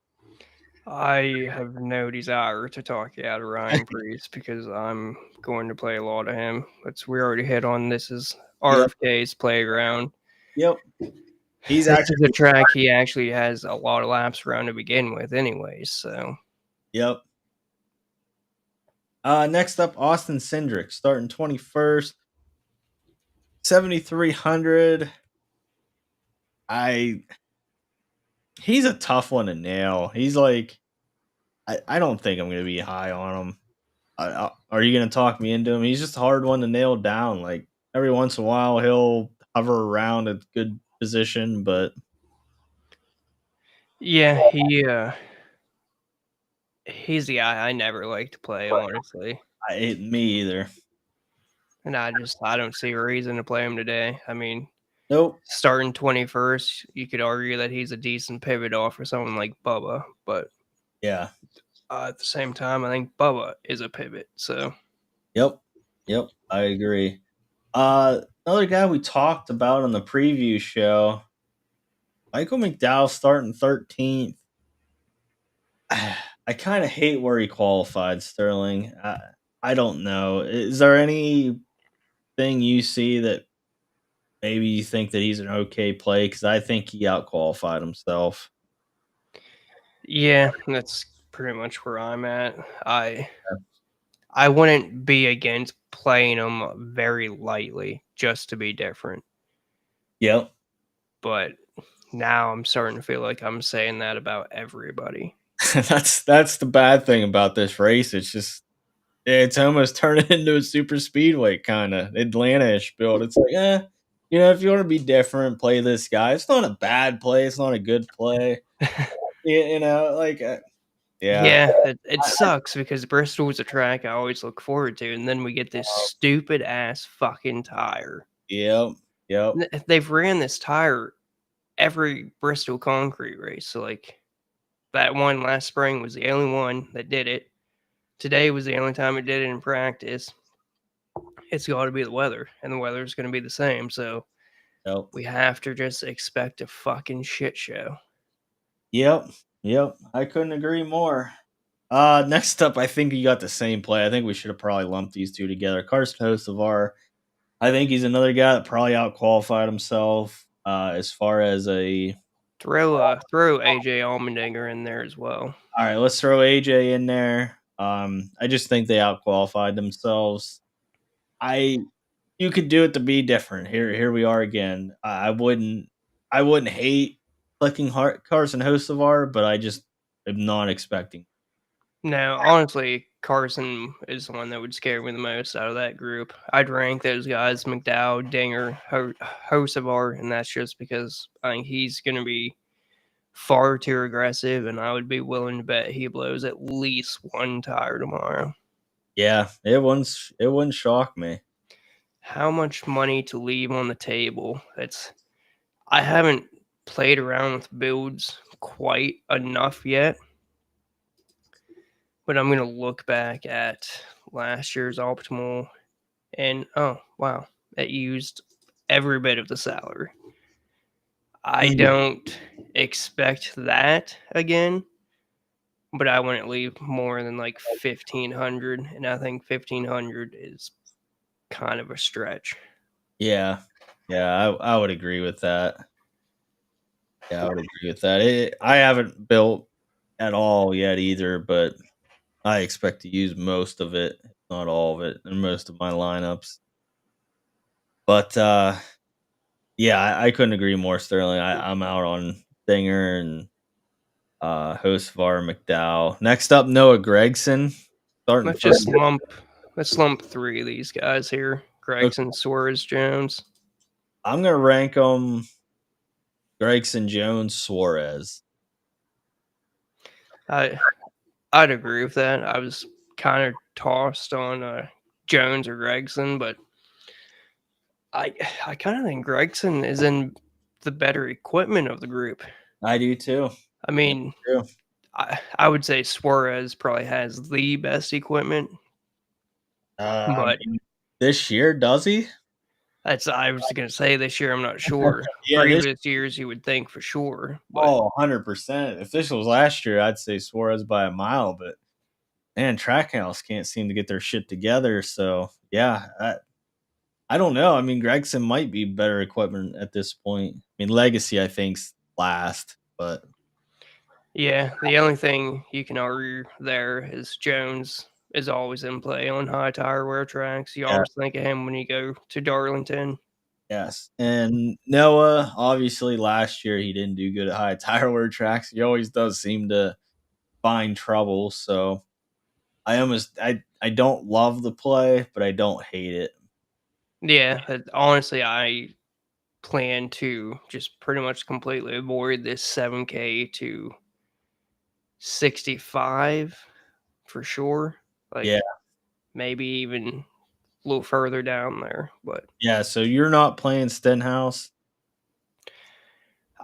I have no desire to talk you out of Ryan Priest because I'm going to play a lot of him. We already hit on this is Yep. RFK's playground. Yep. He's This is a actually, track he actually has a lot of laps around to begin with, anyways. So yep. Next up, Austin Cindric, starting 21st, 7,300. I He's a tough one to nail. He's like, I don't think I'm going to be high on him. Are you going to talk me into him? He's just a hard one to nail down. Like every once in a while, he'll hover around a good position, but yeah, he's the guy I never like to play, honestly. me either. And I don't see a reason to play him today. I mean, Nope. starting 21st, you could argue that he's a decent pivot off for someone like Bubba, but Yeah. at the same time, I think Bubba is a pivot. So Yep. Yep. I agree. Another guy we talked about on the preview show, Michael McDowell starting 13th. I kind of hate where he qualified, Sterling. I don't know. Is there anything you see that maybe you think that he's an okay play? Because I think he outqualified himself. yeah, that's pretty much where I'm at. I wouldn't be against playing him very lightly just to be different, Yep. but Now I'm starting to feel like I'm saying that about everybody. That's the bad thing about this race. It's almost turning into a super speedway kind of Atlanta-ish build. It's like, if you want to be different, play this guy. It's not a bad play. It's not a good play. Like, yeah, Yeah, it sucks because Bristol was a track I always look forward to, and then we get this stupid ass fucking tire. yep, yep, They've ran this tire every Bristol concrete race. So like that one last spring was the only one that did it. Today was the only time it did it in practice. It's got to be the weather, and the weather's going to be the same. So yep, we have to just expect a fucking shit show. yep, yep. I couldn't agree more. Next up, I think you got the same play. I think we should have probably lumped these two together. Carson Hocevar, I think he's another guy that probably outqualified himself as far as a. Throw AJ Allmendinger in there as well. All right, let's throw AJ in there. I just think they outqualified themselves. I You could do it to be different. Here we are again. I wouldn't hate clicking Carson Hocevar, but I just am not expecting. Now, honestly, Carson is the one that would scare me the most out of that group. I'd rank those guys McDowell, Dinger, Hosevar, and that's just because I think he's going to be far too aggressive, and I would be willing to bet he blows at least one tire tomorrow. Yeah, it wouldn't shock me. How much money to leave on the table? I haven't played around with builds quite enough yet, but I'm going to look back at last year's optimal. And oh, wow, it used every bit of the salary. I Mm. don't expect that again, but I wouldn't leave more than like 1,500, and I think 1,500 is kind of a stretch. Yeah, yeah, I would agree with that. Yeah, I would agree with that. I haven't built at all yet either, but I expect to use most of it, if not all of it, in most of my lineups. But yeah, I couldn't agree more, Sterling. I'm out on Dinger and Hostvar McDowell. Next up, Noah Gregson starting Let's first. just lump three of these guys here: Okay, Gregson, Suarez, Jones. I'm gonna rank them Gregson, Jones, Suarez. I I'd agree with that. I was kind of tossed on Jones or Gregson, but I I kind of think Gregson is in the better equipment of the group. I do too. I I mean, do too. I would say Suarez probably has the best equipment, I but mean, this year does he? that's I was gonna say this year I'm not sure. Yeah, this. Previous years you would think for sure, but Oh, 100%. If this was last year, I'd say Suarez by a mile, but man, Trackhouse can't seem to get their shit together. So yeah, I don't know. I mean, Gregson might be better equipment at this point. I mean, Legacy, I think's last, but yeah, the only thing you can argue there is Jones is always in play on high tire wear tracks. You yeah, always think of him when you go to Darlington. yes. And Noah, obviously, last year he didn't do good at high tire wear tracks. He always does seem to find trouble. So I don't love the play, but I don't hate it. Yeah, honestly, I plan to just pretty much completely avoid this 7K to 65 for sure. Yeah, Like maybe even a little further down there, but yeah. So you're not playing Stenhouse.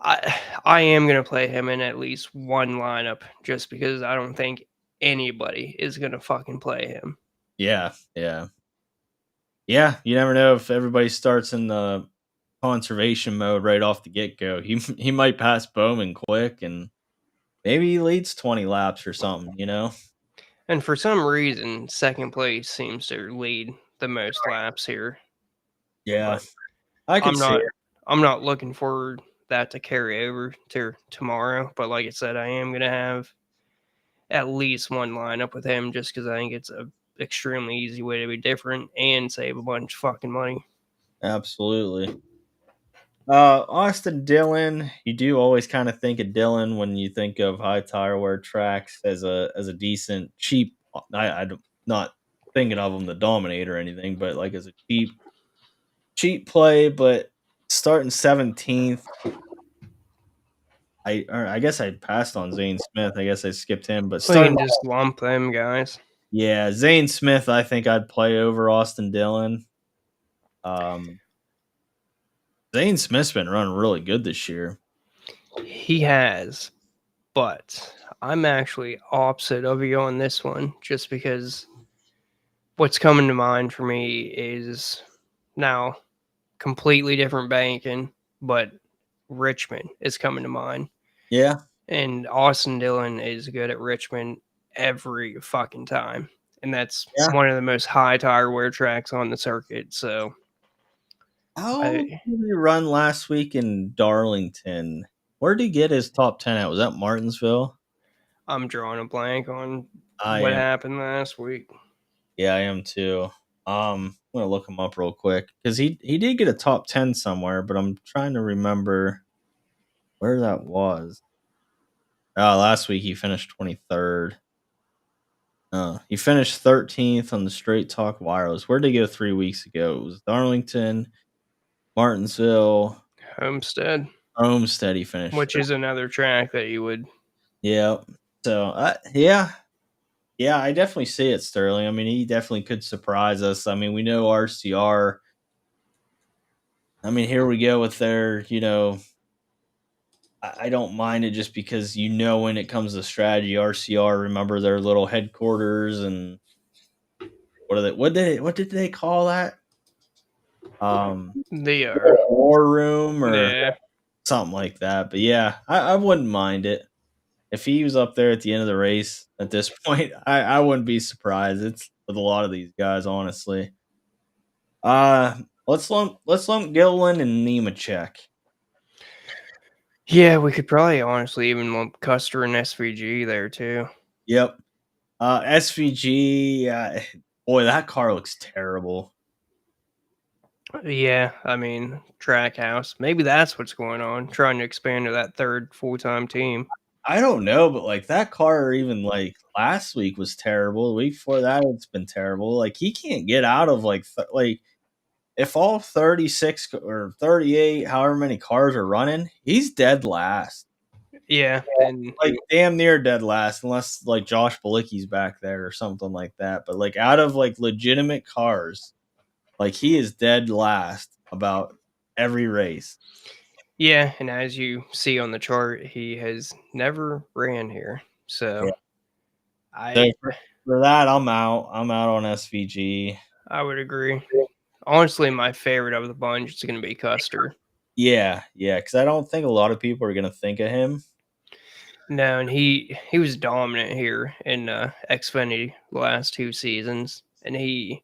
I am gonna play him in at least one lineup just because I don't think anybody is gonna fucking play him. Yeah, yeah. Yeah, you never know if everybody starts in the conservation mode right off the get go. He might pass Bowman quick, and maybe he leads 20 laps or something. And for some reason, second place seems to lead the most laps here. Yeah, But I could I'm see not it. I'm not looking for that to carry over to tomorrow. But like I said, I am gonna have at least one lineup with him just because I think it's a extremely easy way to be different and save a bunch of fucking money. Absolutely. Austin Dillon. You do always kind of think of Dillon when you think of high tire wear tracks as a decent cheap. I don't not thinking of him to dominate or anything, but like as a cheap play. But starting 17th, I guess I passed on Zane Smith. I guess I skipped him, but We starting can just lump them guys. yeah Zane Smith. I think I'd play over Austin Dillon. Um, Zane Smith's been running really good this year. He has, but I'm actually opposite of you on this one, just because what's coming to mind for me is now completely different banking, but Richmond is coming to mind. Yeah, And Austin Dillon is good at Richmond every fucking time. And that's yeah. one of the most high tire wear tracks on the circuit. So How I did he run last week in Darlington? Where did he get his top 10 at? Was that Martinsville? I'm drawing a blank on I what am. happened last week. Yeah, I am too. I'm gonna look him up real quick because he did get a top 10 somewhere, but I'm trying to remember where that was. Last week he finished 23rd. He finished 13th on the Straight Talk Wireless. Where did he go 3 weeks ago? It was Darlington, Martinsville, Homestead, Homestead. He finished which is another track that you would. yeah. So, yeah, yeah, I definitely see it, Sterling. I mean, he definitely could surprise us. I mean, we know RCR. I mean, here we go with their, I don't mind it just because when it comes to strategy, RCR, remember their little headquarters and what did they call that? They are. War room or Yeah. something like that. But yeah, I wouldn't mind it. If he was up there at the end of the race at this point, I wouldn't be surprised. It's with a lot of these guys, honestly. Let's lump Gilliland and Nemechek. Yeah, we could probably honestly even lump Custer and SVG there too. Yep. SVG. Boy, that car looks terrible. Yeah, I mean, Trackhouse. Maybe that's what's going on, trying to expand to that third full time team. I don't know, but like that car, even like last week was terrible. The week before that, it's been terrible. Like he can't get out of like if all 36 or 38, however many cars are running, he's dead last. Yeah, and Like damn near dead last, unless like Josh Balicki's back there or something like that. But like out of like legitimate cars, like he is dead last about every race. yeah, and as you see on the chart, he has never ran here. Yeah. So So I for that, I'm out. I'm out on SVG. I would agree. Honestly, my favorite of the bunch is going to be Custer. Yeah, yeah, because I don't think a lot of people are gonna think of him. No, and he was dominant here in Xfinity the last two seasons, and the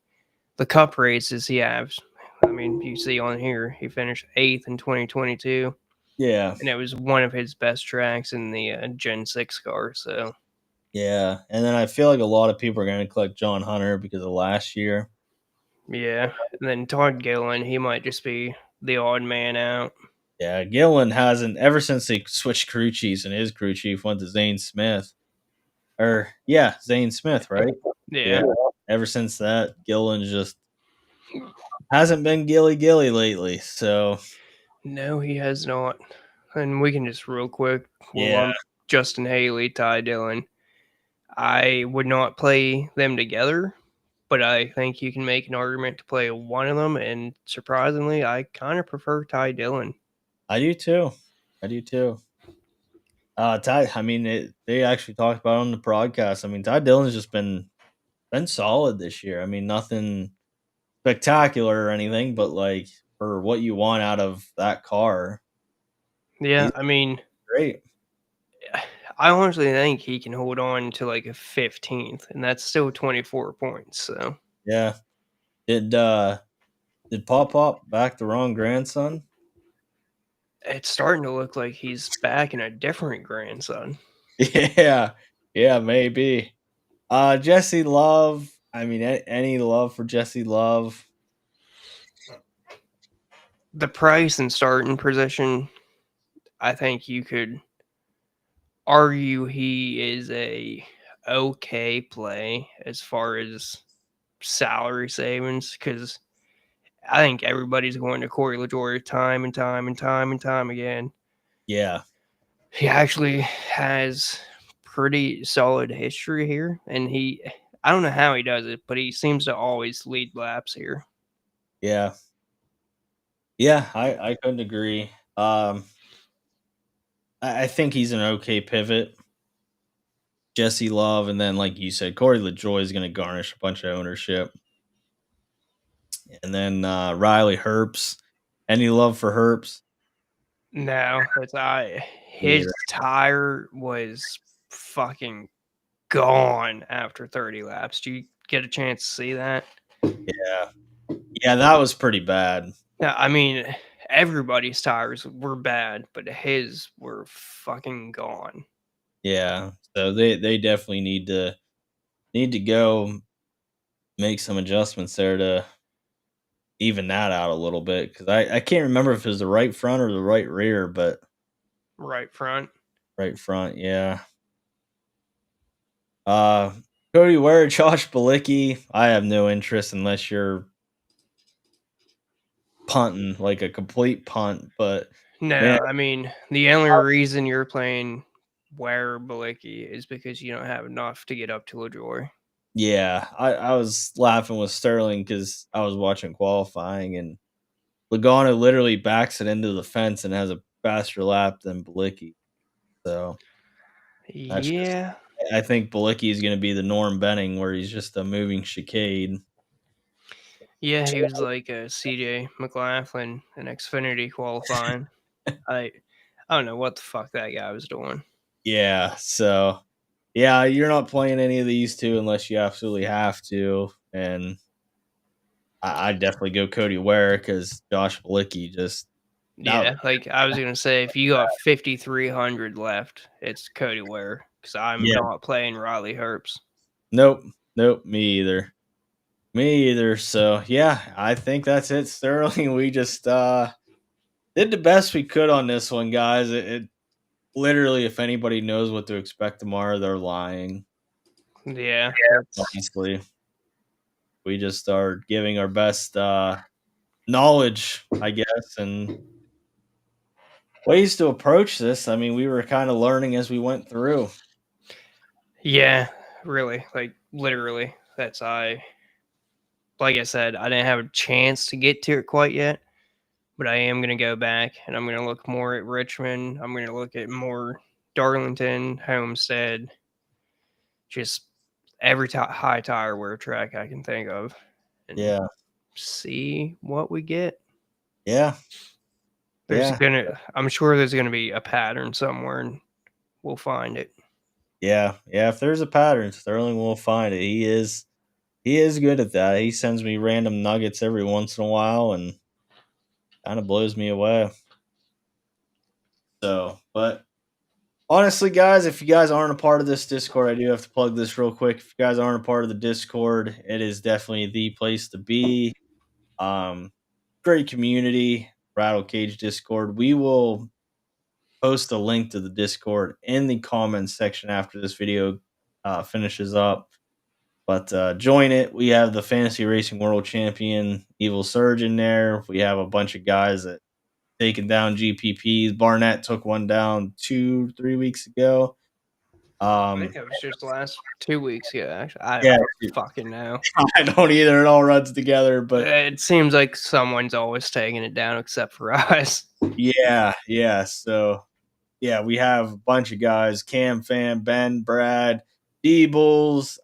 Cup races he has. I mean, you see on here, he finished eighth in 2022, Yeah, and it was one of his best tracks in the Gen 6 car. So, yeah, and then I feel like a lot of people are gonna collect John Hunter because of last year. yeah. And then Todd Gillen, he might just be the odd man out. Yeah, Gillen hasn't ever since they switched crew chiefs and his crew chief went to Zane Smith. Or yeah, Zane Smith, right? Yeah. Yeah. Ever since that, Gillen just hasn't been gilly lately. So No, he has not. And we can just real quick, we'll yeah, lump Justin Haley, Ty Dillon. I would not play them together, but I think you can make an argument to play one of them. And surprisingly, I kind of prefer Ty Dillon. I do too. I do too. Ty, I mean, they actually talked about it on the broadcast. I mean, Ty Dillon's just been solid this year. I mean, nothing spectacular or anything, but like for what you want out of that car, Yeah, he's I mean, great. I honestly think he can hold on to like a 15th, and that's still 24 points. So Yeah. Did Pop Pop back the wrong grandson? it's starting to look like he's back in a different grandson. Yeah. Yeah, maybe. Jesse Love. I mean, any love for Jesse Love? the price and starting position, I think you could argue he is a okay play as far as salary savings because I think everybody's going to Corey LaJoy time and time and time and time again. Yeah, He actually has pretty solid history here, and I don't know how he does it, but he seems to always lead laps here. yeah, yeah. I couldn't agree. I think he's an okay pivot. Jesse Love, and then like you said, Corey LaJoy is going to garnish a bunch of ownership, and then Riley Herbst. Any love for Herbst? No, that's Me either. his tire was fucking gone after 30 laps. Do you get a chance to see that? Yeah, yeah, that was pretty bad. Yeah, I mean, everybody's tires were bad, but his were fucking gone. Yeah, so they definitely need to go make some adjustments there to even that out a little bit because I can't remember if it was the right front or the right rear, but Right front. right front, yeah. Uh, Cody Ware, Josh Balicki. I have no interest unless you're punting like a complete punt. But man, No, I mean, the only reason you're playing Ware Balicki is because you don't have enough to get up to LaJoy. yeah, I was laughing with Sterling because I was watching qualifying and Logano literally backs it into the fence and has a faster lap than Balicki. So that's just Yeah. I think Balicki is going to be the Norm Benning where he's just a moving chicane. Yeah, he was like a CJ McLaughlin in Xfinity qualifying. I I don't know what the fuck that guy was doing. Yeah, so yeah, you're not playing any of these two unless you absolutely have to, and I'd definitely go Cody Ware because Josh Balicki just that Yeah, like I was gonna say, if you got 5,300 left, it's Cody Ware because I'm yeah, not playing Riley Herbst. nope, nope, me either. Me either. So yeah, I think that's it, Sterling. We just did the best we could on this one, guys. It literally, if anybody knows what to expect tomorrow, they're lying. Yeah, that's Honestly, we just are giving our best knowledge, I guess, and ways to approach this. I mean, we were kind of learning as we went through. yeah, really, like literally. That's like I said, I didn't have a chance to get to it quite yet, but I am gonna go back and I'm gonna look more at Richmond. I'm gonna look at more Darlington, Homestead, just every high tire wear track I can think of, and Yeah, see what we get. yeah, yeah, I'm sure there's gonna be a pattern somewhere, and we'll find it. yeah, yeah. If there's a pattern, Sterling will find it. He is good at that. He sends me random nuggets every once in a while and kind of blows me away. So, but honestly, guys, if you guys aren't a part of this Discord, I do have to plug this real quick. If you guys aren't a part of the Discord, it is definitely the place to be. Um, Great community, Rattle Cage Discord. We will post a link to the Discord in the comments section after this video finishes up. But join it. We have the Fantasy Racing World Champion Evil Surge in there. We have a bunch of guys that taken down GPPs. Barnett took one down 2-3 weeks ago. I think that was just the last 2 weeks. Yeah, actually, I Yeah, don't fucking know. I don't either. It all runs together, but It seems like someone's always taking it down, except for us. yeah, yeah. So yeah, we have a bunch of guys: Cam, Fan, Ben, Brad, Deebles.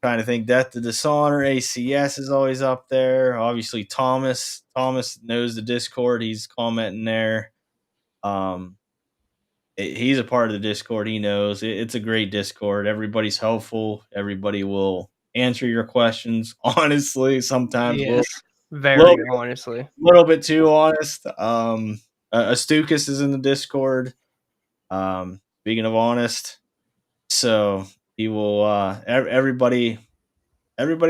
Trying to think, Death to Dishonor, ACS is always up there. Obviously, Thomas. Thomas knows the Discord. He's commenting there. Um, he's a part of the Discord. He knows it's a great Discord. Everybody's helpful. Everybody will answer your questions. Honestly, sometimes we'll Yes, little very honestly. little bit too honest. Astukas is in the Discord. Speaking of honest, so he will. Everybody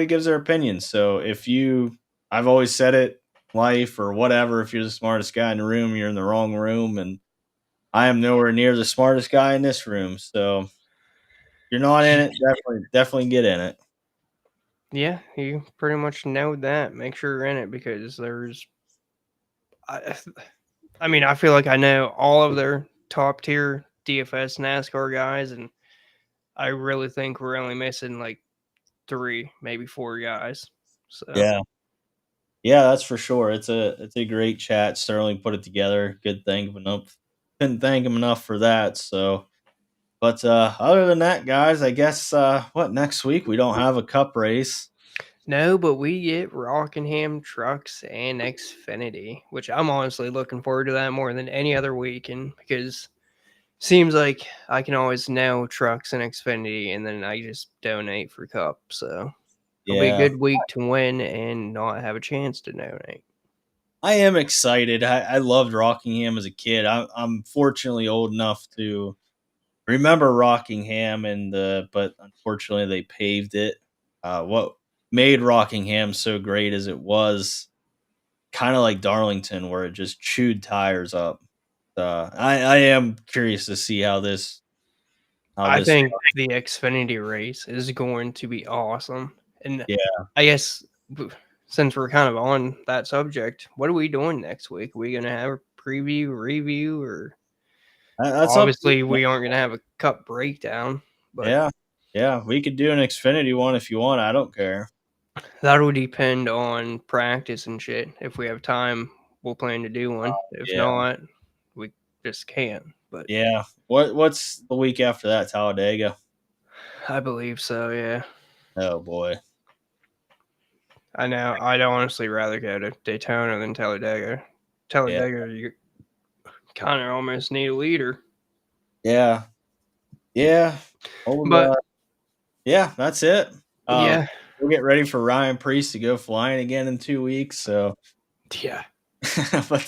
gives their opinion. So if you, I've always said it. life or whatever. If you're the smartest guy in the room, you're in the wrong room, and I am nowhere near the smartest guy in this room. So if you're not in it, definitely get in it. Yeah, you pretty much know that. Make sure you're in it because I, I mean, I feel like I know all of their top tier DFS NASCAR guys, and I really think we're only missing like three, maybe four guys. So Yeah. Yeah, that's for sure. It's a great chat. Sterling put it together. Good thank him enough. Couldn't thank him enough for that. So, but other than that, guys, I guess what next week we don't have a cup race. no, but we get Rockingham trucks and Xfinity, which I'm honestly looking forward to that more than any other weekend because seems like I can always know trucks and Xfinity, and then I just donate for cup. So it'll be a Yeah, good week to win and not have a chance to donate. I am excited. I loved Rockingham as a kid. I'm fortunately old enough to remember Rockingham, but unfortunately they paved it. What made Rockingham so great as it was kind of like Darlington, where it just chewed tires up. I am curious to see how I this. think the Xfinity race is going to be awesome. And Yeah, I guess since we're kind of on that subject, what are we doing next week? Are we going to have a preview, review, or that's up. To you, obviously man. we aren't going to have a cup breakdown, but Yeah, yeah, we could do an Xfinity one if you want. I don't care. that'll depend on practice and shit. If we have time, we'll plan to do one. If Yeah, not, we just can't. But yeah. What's the week after that? Talladega. I believe so, yeah. Oh boy. I know. I'd honestly rather go to Daytona than Talladega. Yeah, Talladega, you kind of almost need a leader. yeah, yeah. Old. But Yeah, that's it. yeah, We'll get ready for Ryan Priest to go flying again in 2 weeks. So yeah, but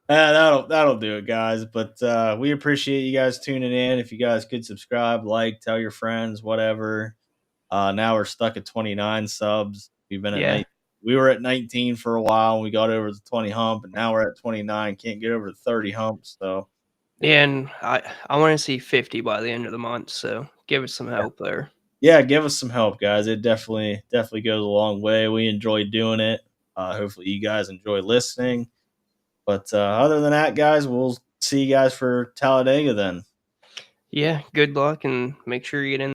that'll do it, guys. But we appreciate you guys tuning in. If you guys could subscribe, like, tell your friends, whatever. Now we're stuck at 29 subs. We've been at yeah, night. We were at 19 for a while, and we got over the 20 hump, and now we're at 29. Can't get over the 30 hump. So yeah. And I want to see 50 by the end of the month. So give us some yeah, help there. yeah, give us some help, guys. It definitely goes a long way. We enjoy doing it. Hopefully, you guys enjoy listening. But other than that, guys, we'll see you guys for Talladega then. Yeah, good luck and make sure you get in